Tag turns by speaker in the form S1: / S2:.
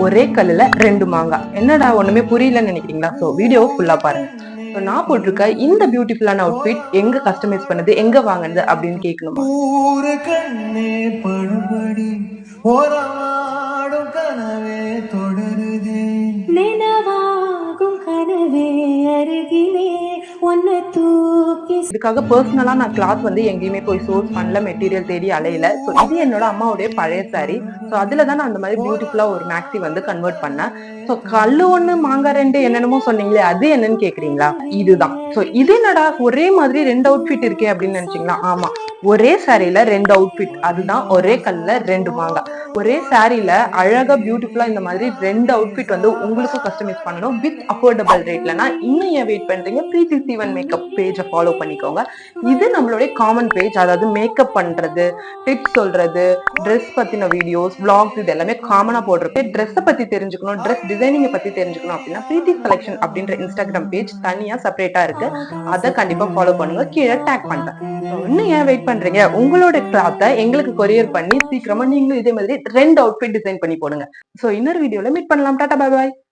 S1: ஒரே கல்லுல 2 மாங்காய். என்னடா ஒண்ணுமே புரியலன்னு நினைக்கிறீங்களா? சோ வீடியோ ஃபுல்லா பாருங்க. ஸோ நான் போட்டிருக்க இந்த பியூட்டிஃபுல்லான அவுட்ஃபிட் எங்க கஸ்டமைஸ் பண்ணது, எங்க வாங்குனது அப்படின்னு கேட்கணுமா? இதுக்காக பர்சனலா நான் கிளாத் வந்து எங்கேயுமே போய் சோர்ஸ் பண்ணல, மெட்டீரியல் தேடி அலையில. ஸோ இது என்னோட அம்மாவுடைய பழைய சாரி. ஸோ அதுலதான் நான் அந்த மாதிரி பியூட்டிஃபுல்லா ஒரு மேக்ஸி வந்து கன்வெர்ட் பண்ணேன். ஸோ கல்லு ஒண்ணு மாங்காய் 2 என்னென்னமோ சொன்னீங்களே, அது என்னன்னு கேக்குறீங்களா? இதுதான். ஸோ இது என்னடா ஒரே மாதிரி 2 அவுட்ஃபிட் இருக்கே அப்படின்னு நினைச்சீங்களா? ஆமா, ஒரே சாரியில 2 அவுட்ஃபிட். அதுதான் ஒரே கல்லுல 2 மாங்காய். ஒரே சாரியில அழகா பியூட்டிஃபுல்லா இந்த மாதிரி 2 அவுட்ஃபிட் வந்து உங்களுக்கும் கஸ்டமைஸ் பண்ணணும் வித் அஃபோர்டபிள் ரேட்லனா இன்னும் ஏன் வெயிட் பண்றீங்க? பிரீத்தி சிவன் மேக்கப் பேஜை ஃபாலோ பண்ணிக்கோங்க. இது நம்மளுடைய காமன் பேஜ். அதாவது மேக்கப் பண்றது, டிப்ஸ் சொல்றது, ட்ரெஸ் பத்தின வீடியோஸ், vlogs இது எல்லாமே காமனா போடுறப்ப ட்ரெஸ்ஸை பத்தி தெரிஞ்சுக்கணும், ட்ரெஸ் டிசைனிங்கை பத்தி தெரிஞ்சுக்கணும் அப்படின்னா பிரீத்தி கலெக்ஷன் அப்படின்ற இன்ஸ்டாகிராம் பேஜ் தனியா செப்பரேட்டா இருக்கு. அதை கண்டிப்பா ஃபாலோ பண்ணுங்க. கீழே டேக் பண்றேன். இன்னும் ஏன் வெயிட் பண்றீங்க? உங்களோட கிளாத்தை எங்களுக்கு கொரியர் பண்ணி சீக்கிரமா நீங்களும் இதே மாதிரி 2 அவுட்ஃபிட் டிசைன் பண்ணி போடுங்க. சோ இன்னொரு வீடியோல மீட் பண்ணலாம். Tata, bye bye.